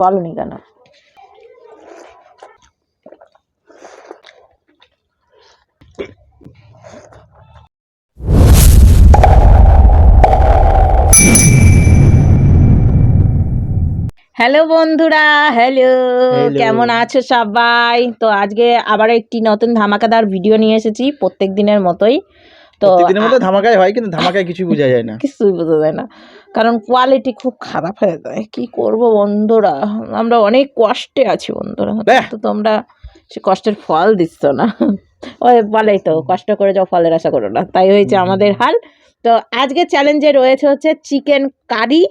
বলনি কেন? হ্যালো বন্ধুরা, হ্যালো, কেমন আছো সবাই? তো আজকে আবার একটি নতুন ধামাকাদার ভিডিও নিয়ে এসেছি প্রত্যেক দিনের মতোই। তো প্রত্যেকদিনের মতো ধামাকায় হয়, কিন্তু ধামাকায় কিছুই বোঝা যায় না। কিছুই বোঝা যায় না, কারণ কোয়ালিটি খুব খারাপ হয়ে যায়। কি করব বন্ধুরা, আমরা অনেক কষ্টে আছি বন্ধুরা, তো তোমরা সে কষ্টের ফল দিচ্ছ না। ওই বলেই তো, কষ্ট করে যাও ফলের আশা করো না, তাই হয়েছে আমাদের হাল। তো আজকে চ্যালেঞ্জে রয়েছে হচ্ছে চিকেন কারি,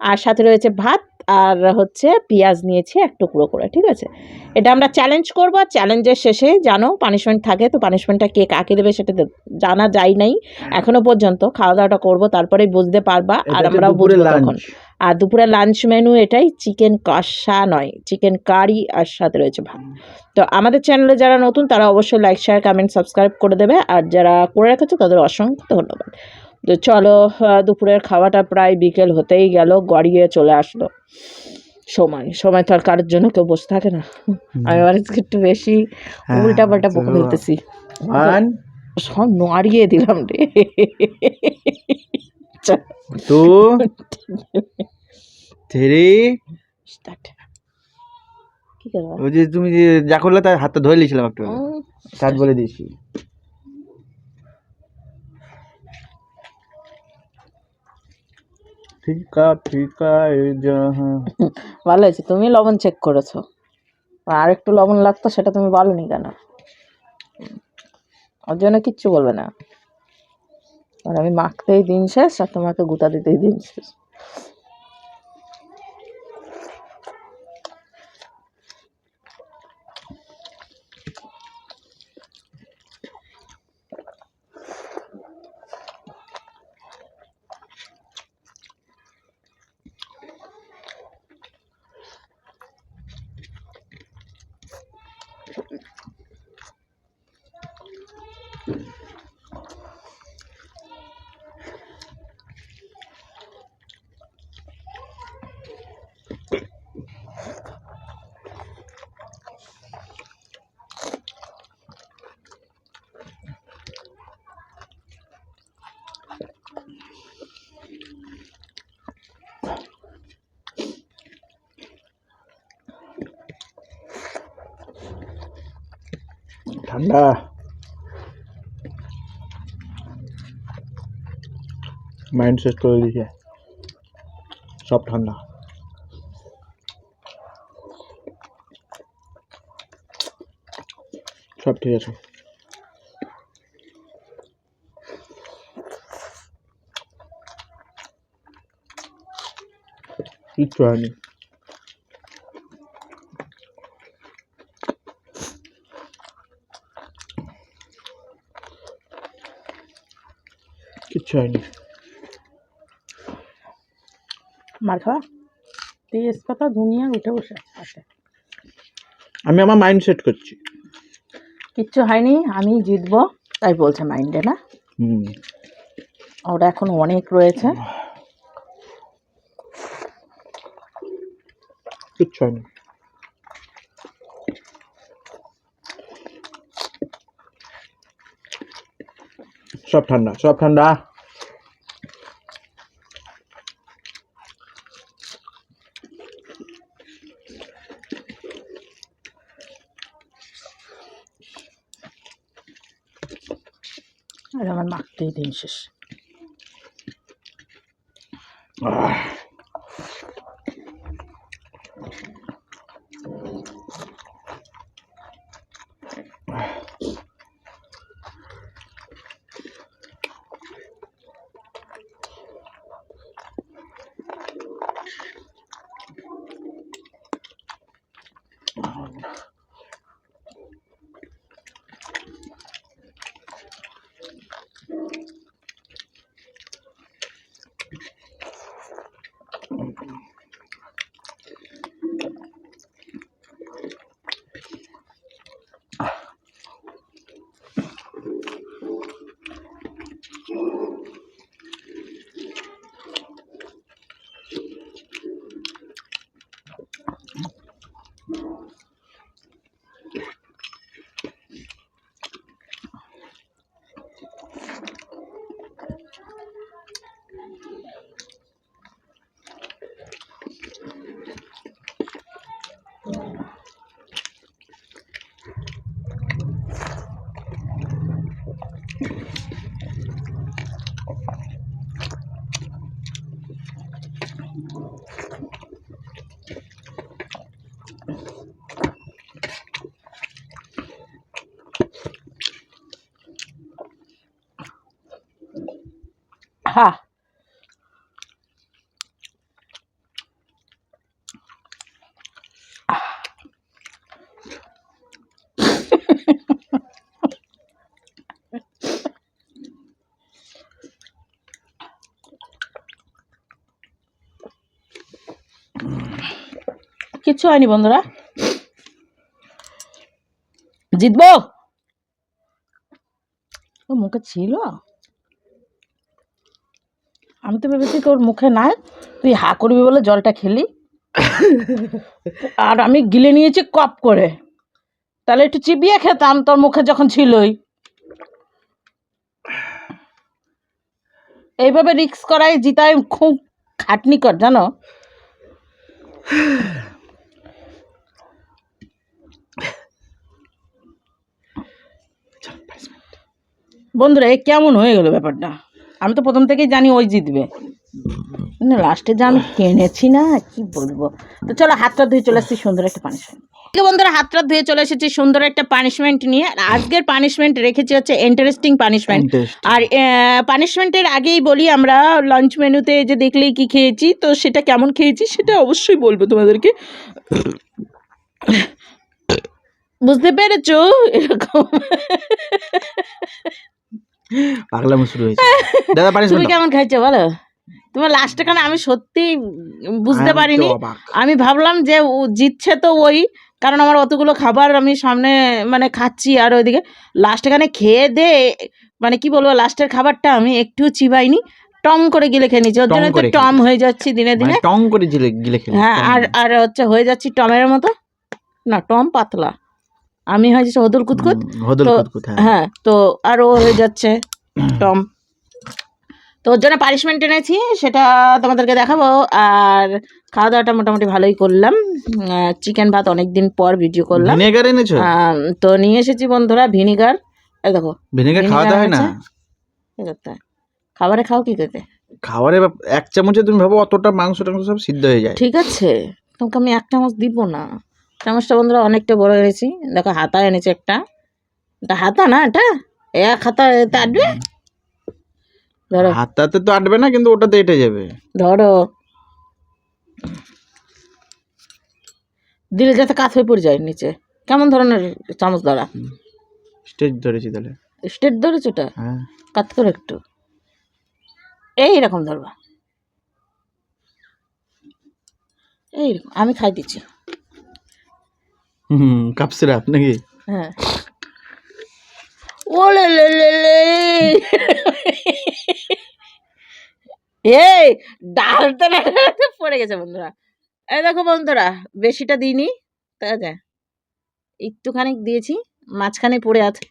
আর সাথে রয়েছে ভাত, আর হচ্ছে পেঁয়াজ নিয়েছি এক টুকরো করে, ঠিক আছে? এটা আমরা চ্যালেঞ্জ করবো, আর চ্যালেঞ্জের শেষে জানো পানিশমেন্ট থাকে, তো পানিশমেন্টটা কে কাকে দেবে সেটা জানা যায় নাই এখনো পর্যন্ত। খাওয়া দাওয়াটা করবো, তারপরেই বুঝতে পারবা, আর আমরাও বুঝবো তখন। আর দুপুরে লাঞ্চ মেনু এটাই, চিকেন কষা নয়, চিকেন কারি, আর সাথে রয়েছে ভাত। তো আমাদের চ্যানেলে যারা নতুন তারা অবশ্যই লাইক, শেয়ার, কমেন্ট, সাবস্ক্রাইব করে দেবে, আর যারা করে রেখেছো তাদের অসংখ্য ধন্যবাদ। তো চলো, দুপুরের খাওয়াটা প্রায় বিকেল হতেই গেল, গড়িয়ে চলে আসলো সময় তো আর কারোর জন্য কেউ বসে থাকে না। আমি আবার একটু বেশি উল্টা পাল্টা বকে ফেলতেছি, সব নাড়িয়ে দিলাম রে। Two three start. কি করবো? ওই যে তুমি যে যা করলে তার হাতটা ধরে নিয়েছিলাম একটু, স্টার্ট বলে দিয়েছি। ফিকা ফিকা ভালো হয়েছে, তুমি লবণ চেক করেছো, আর একটু লবণ লাগতো সেটা তুমি বলনি কেন? ওর জন্য কিচ্ছু বলবে না, আর আমি মাখতেই দিন শেষ, আর তোমাকে গুঁতা দিতেই দিন শেষ। ঠান্ডা, মাইন্ড সেট করে দিয়েছে, সব ঠান্ডা। সব ঠিক আছে। কিচ্ছু হয়নি। কিচ্ছু হয়নি। মার খাওয়া তেজপাতা দুনিয়া উঠে বসে আছে। আমি আমার মাইন্ড সেট করছি, কিচ্ছু হয়নি, আমি জিতবো তাই বলছে মাইন্ডে, না? ওটা এখন অনেক রয়েছে। কিচ্ছু হয়নি। সব ঠান্ডা, সব ঠান্ডা। আর আমার মাখতেই দিন শেষ। হ্যাঁ কিচ্ছু হয়নি বন্ধুরা, জিতবো। ও মুখে ছিল, আমি তো ভেবেছি তোর মুখে নাই, তুই হা করবি বলে জলটা খেলি, আর আমি গিলে নিয়েছি কপ করে, তাহলে একটু চিবিয়ে খেতাম তোর মুখে যখন ছিলই। এইভাবে রিস্ক করাই জিতাই খুব খাটনিকর জানো। বন্ধুরা এ কেমন হয়ে গেল ব্যাপারটা, আমি তো প্রথম থেকেই জানি ওই জিতবে, লাস্টে যা আমি কেনেছি না কি বলবো। তো চলো হাতটা ধুয়ে চলে এসেছি সুন্দর একটা পানিশমেন্ট। বন্ধুরা হাতটা ধুয়ে চলে এসেছি সুন্দর একটা পানিশমেন্ট নিয়ে। আর আজকের পানিশমেন্ট রেখেছি হচ্ছে ইন্টারেস্টিং পানিশমেন্ট। আর পানিশমেন্টের আগেই বলি, আমরা লাঞ্চ মেনুতে যে দেখলেই কি খেয়েছি, তো সেটা কেমন খেয়েছি সেটা অবশ্যই বলবো তোমাদেরকে, বুঝতে পেরেছো? এরকম পাগলামো শুরু হয়েছে। দাদা তুমি কেমন খাইছো বলো? তোমার লাস্টে কেন আমি সত্যি বুঝতে পারিনি, আমি ভাবলাম যে ও জিতছে তো ওই, কারণ আমার অতগুলো খাবার আমি সামনে মানে খাচ্ছি, আর ওইদিকে লাস্টে খেয়ে দে মানে কি বলবো, লাস্টের খাবারটা আমি একটু চিবাইনি, টম করে গিলে খেয়ে নিচ্ছি, ওর জন্য তো টম হয়ে যাচ্ছি দিনে দিনে, টম করে গিলে খেয়ে। হ্যাঁ আর আর হচ্ছে হয়ে যাচ্ছি টমের মতো, না টম পাতলা, আমি হয়ে যাচ্ছে হদুল কুতকুত, হ্যাঁ তো আরও হয়ে যাচ্ছে টম। তো ওর জন্য পানিশমেন্ট এনেছি, সেটা তোমাদেরকে দেখাবো। আর খাওয়া দাওয়াটা মোটামুটি ভালোই করলাম, চিকেন ভাত অনেক দিন পর ভিডিও করলাম। ভিনেগার এনেছো? তো নিয়ে এসেছি বন্ধুরা ভিনিগার, এই দেখো ভিনেগার খাওয়া হয় না, খাবারে খাও কি করতে, খাবারে এক চামচে তুমি ভাবো অতটা মাংস টাংস সব সিদ্ধ হয়ে যায়। ঠিক আছে তোমাকে আমি এক চামচ দিব না, চামচটা বন্ধুরা অনেকটা বড় এনেছি, দেখো হাতা এনেছি একটা, এটা হাতা না, এটা এক হাতা এতে আটবে, ধরো হাতাতে তো আটবে না, কিন্তু ওটাতে এটে যাবে, ধরো দিলে যাতে কাত হয়ে পড়ে যায় নিচে। কেমন ধরনের চামচ ধরা? স্টেজ ধরেছি তাহলে, স্টেট ধরেছ ওটা, হ্যাঁ কাত করে একটু এইরকম ধরবা, এইরকম আমি খাই দিচ্ছি। কাপ সিরাপ নাকি? হ্যাঁ ওলে লে লে লে এই ডালটা না পড়ে গেছে বন্ধুরা, এই দেখো বন্ধুরা বেশিটা দিইনি, তা যা একটুখানি দিয়েছি, মাঝখানে পড়ে আছে,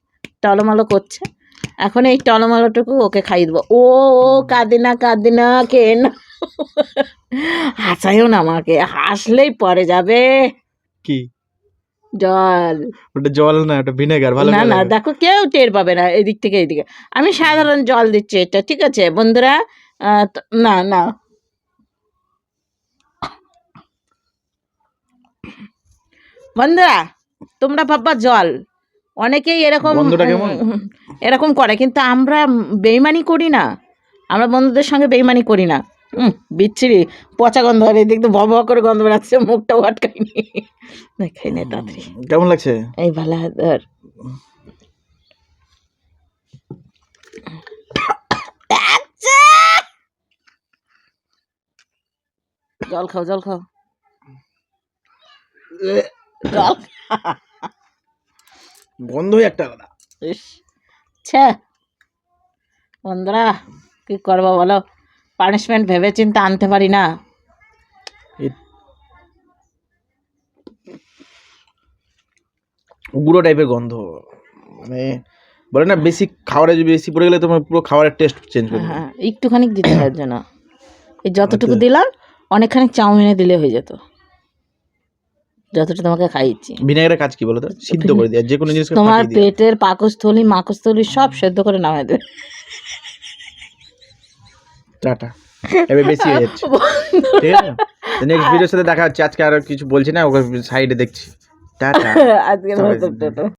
টলমলো করছে, এখন এই টলমলোটুকু ওকে খাইয়ে দেবো। ও কাঁদে না কে না, হাসাইও না আমাকে, হাসলেই পরে যাবে কি জল, ওটা জল না, ওটা ভিনেগার। ভালো না না দেখো কেউ টের পাবে না এদিক থেকে এইদিকে, আমি সাধারণ জল দিচ্ছি এটা, ঠিক আছে বন্ধুরা? না না বন্ধুরা তোমরা ভাববা জল, অনেকেই এরকম এরকম করে, কিন্তু আমরা বেইমানি করি না, আমরা বন্ধুদের সঙ্গে বেইমানি করি না। বিচ্ছিরি পচা গন্ধ, আর এদিক তো ভব করে গন্ধ বেড়াচ্ছে, মুখটাও আটকাইনি, খাই না তাড়াতাড়ি। কেমন লাগছে? এই ভালো ধর, জল খাও জল খাও জল, গন্ধই একটা কথা। ছে বন্ধুরা কি করবো বলো, পানিশমেন্ট ভেবে চিন্তা আনতে পারি না। গুঁড়ো টাইপের গন্ধ, মানে বলে না বেশি খাবারে বেশি পড়ে গেলে তোমার পুরো খাবারের টেস্ট চেঞ্জ করে। হ্যাঁ একটুখানি দিতে হয় জন্য, এই যতটুকু দিলাম অনেকখানি চাউমিনে দিলে হয়ে যেত, যতটা তোমাকে খাইয়েছি। ভিনেগারের কাজ কি বলো তো? সিদ্ধ করে দেয় যে কোনো জিনিস, তোমার পেটের পাকস্থলী মাকস্থলী সব সেদ্ধ করে নামায় দেবে। টাটা, এবার বেশি হয়ে যাচ্ছে, ঠিক আছে? নেক্সট ভিডিওর সাথে দেখা হচ্ছে, আজকে আর কিছু বলছি না, ওকে সাইডে দেখছি, টাটা। আজকের মতো টাটা।